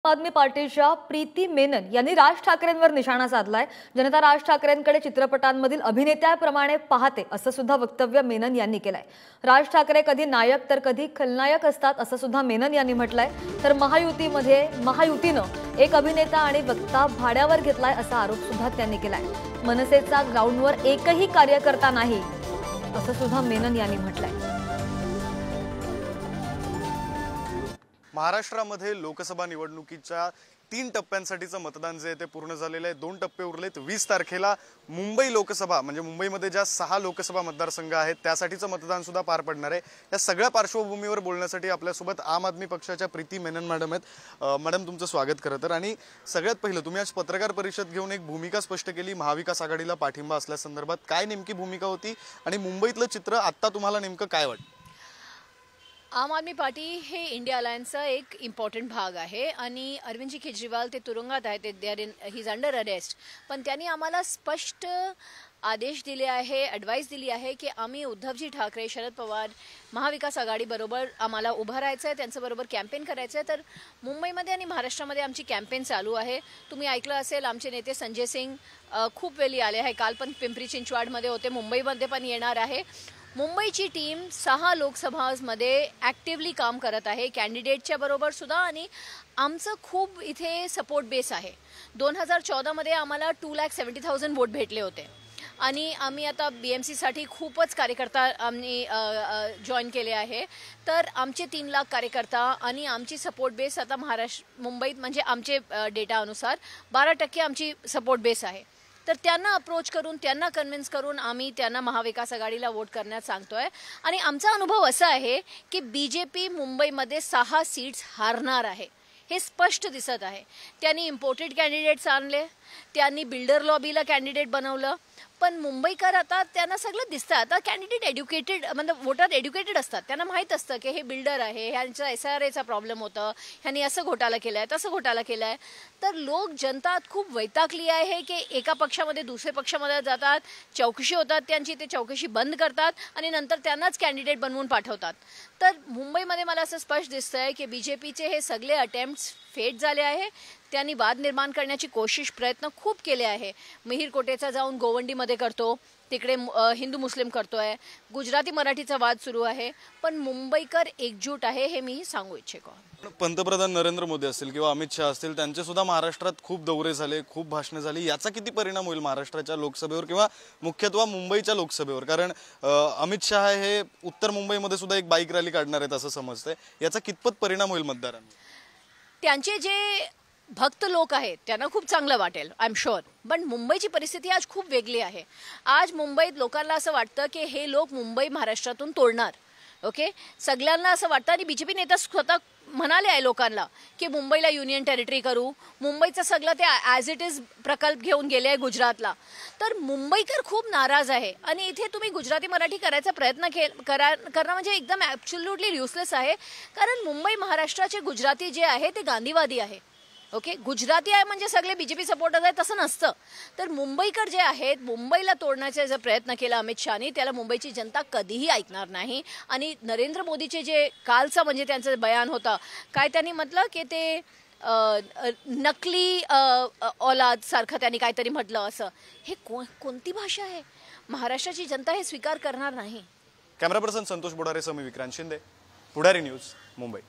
आदमी पार्टीच्या प्रीती मेनन यांनी राज ठाकरेंवर निशाणा साधलाय। जनता राज ठाकरेंकडे चित्रपटांमधील अभिनेत्याप्रमाणे पाहते असं सुद्धा वक्तव्य मेनन यांनी केलंय। राज ठाकरे कधी नायक तर कधी खलनायक असतात असं सुद्धा मेनन यांनी म्हटलंय। तर महायुतीनं एक अभिनेता आणि वक्ता भाड्यावर घेतलाय असा आरोप सुद्धा त्यांनी केलाय। मनसेचा ग्राउंडवर एकही कार्यकर्ता नाही असं सुद्धा मेनन यांनी म्हटलंय। महाराष्ट्रामध्ये लोकसभा निवडणुकीच्या 3 टप्प्यांसाठीचं मतदान जे ते पूर्ण झालेलं आहे। 2 टप्पे उरलेत। 20 तारखेला मुंबई लोकसभा म्हणजे मुंबईमध्ये ज्या 6 लोकसभा मतदारसंघ आहेत त्यासाठीचं मतदान सुद्धा पार पडणार आहे। या सगळ्या पार्श्वभूमीवर बोलण्यासाठी आपल्यासोबत आम आदमी पक्षाच्या प्रीती मेनन मॅडम आहेत। मॅडम तुमचं स्वागत खरं तर। आणि सगळ्यात पहिलं तुम्ही आज पत्रकार परिषद घेऊन एक भूमिका स्पष्ट केली महाविकास आघाडीला पाठिंबा असल्यासंदर्भात। काय नेमकी भूमिका होती आणि मुंबईतलं चित्र आता तुम्हाला नेमकं काय वाटतं? आम आदमी पार्टी हे इंडिया अलायन्सचा एक इम्पॉर्टंट भाग आहे आणि अरविंदजी केजरीवाल ते तुरुंगात आहेत, ही इज अंडर अरेस्ट। पण त्यांनी आम्हाला स्पष्ट आदेश दिले आहे, ॲडवाईस दिली आहे की आम्ही उद्धवजी ठाकरे, शरद पवार, महाविकास आघाडीबरोबर आम्हाला उभं राहायचं आहे, त्यांच्याबरोबर कॅम्पेन करायचं आहे। तर मुंबईमध्ये आणि महाराष्ट्रामध्ये आमची कॅम्पेन चालू आहे। तुम्ही ऐकलं असेल आमचे नेते संजय सिंग खूप वेळी आले आहे, काल पण पिंपरी चिंचवडमध्ये होते, मुंबईमध्ये पण येणार आहे। मुंबईची टीम 6 लोकसभामध्ये ॲक्टिव्हली काम करत आहे कॅन्डिडेटच्या बरोबर सुद्धा आणि आमचं खूप इथे सपोर्ट बेस आहे। 2014 मध्ये आम्हाला 2,70,000 वोट भेटले होते आणि आम्ही आता BMCसाठी खूपच कार्यकर्ता आम्ही जॉईन केले आहे। तर आमचे 3 लाख कार्यकर्ता आणि आमची सपोर्ट बेस आता मुंबईत म्हणजे आमचे डेटानुसार 12% आमची सपोर्ट बेस आहे। तर त्यांना अप्रोच करून त्यांना कन्व्हिन्स करून आम्ही त्यांना महाविकास आघाडीला वोट करण्यास सांगतोय आणि आमचा अनुभव असा आहे की BJP मुंबईमध्ये 6 सीट्स हारणार आहे हे स्पष्ट दिसत आहे। त्यांनी इम्पोर्टेड कॅन्डिडेट्स आणले, त्यांनी बिल्डर लॉबीला कॅन्डिडेट बनवलं, पण मुंबईकर आता त्यांना सगळं दिसतं। आता कॅन्डिडेट एज्युकेटेड म्हणजे वोटर एज्युकेटेड असतात, त्यांना माहीत असतं की हे बिल्डर आहे, ह्यांचा SRAचा प्रॉब्लेम होतं, ह्यांनी असं घोटाळा केलाय तसं घोटाळा केलाय। तर जनता खूप वैतागली आहे की एका पक्षामध्ये दुसऱ्या पक्षामध्ये जातात, चौकशी होतात त्यांची, ते चौकशी बंद करतात आणि नंतर त्यांनाच कॅन्डिडेट बनवून पाठवतात। तर मुंबईमध्ये मला असं स्पष्ट दिसतंय की BJPचे हे सगळे अटेम्प्ट्स फेट झाले आहे। त्यांनी वाद निर्माण करण्याची प्रयत्न खूप केले आहे। मिहीर कोटेचा जाऊन गोवंडीमध्ये करतो, तिकडे हिंदू मुस्लिम करतोय, गुजराती मराठीचा वाद सुरू आहे, पण मुंबईकर एकजूट आहे हे मी सांगू इच्छितो। पंतप्रधान नरेंद्र मोदी असतील किंवा अमित शहा असतील त्यांचे सुद्धा महाराष्ट्रात खूप दौरे झाले, खूप भाषणे झाली। याचा किती परिणाम होईल महाराष्ट्राच्या लोकसभेवर किंवा मुख्यत्वे मुंबईच्या लोकसभेवर? कारण अमित शहा हे उत्तर मुंबईमध्ये सुद्धा एक बाईक रॅली काढणार आहेत असं समजतंय। याचा कितपत परिणाम होईल मतदारांवर? त्यांचे जे भक्त लोक आहेत त्यांना खूप चांगलं वाटेल, आय एम शुअर। पण मुंबईची परिस्थिती आज खूप वेगळी आहे। आज मुंबईत लोकांना असं वाटतं की हे लोक मुंबई महाराष्ट्रातून तोडणार। ओके, सगळ्यांना असं वाटतं आणि BJP नेता स्वतः म्हणाले आहे लोकांना की मुंबईला युनियन टेरिटरी करू, मुंबईचं सगळं ते ॲज इट इज प्रकल्प घेऊन गेले आहे गुजरातला। तर मुंबईकर खूप नाराज आहे आणि इथे तुम्ही गुजराती मराठी करायचा प्रयत्न करणं म्हणजे एकदम ॲब्सोल्युटली युजलेस आहे, कारण मुंबई महाराष्ट्राचे गुजराती जे आहे ते गांधीवादी आहे। ओके, गुजराती आहे म्हणजे सगळे BJP सपोर्टर्स आहे तसं नसतं। तर मुंबईकर जे आहेत, मुंबईला तोडण्याचा जर प्रयत्न केला अमित शहानी, त्याला मुंबईची जनता कधीही ऐकणार नाही। आणि नरेंद्र मोदीचे जे कालचं म्हणजे त्यांचं बयान होतं, काय त्यांनी म्हटलं की ते नकली औलाद सारखं त्यांनी काहीतरी म्हटलं असं। हे कोणती भाषा आहे? महाराष्ट्राची जनता हे स्वीकार करणार नाही। कॅमेरा पर्सन संतोष बोडारे समी विक्रांत शिंदे, पुढारी न्यूज, मुंबई।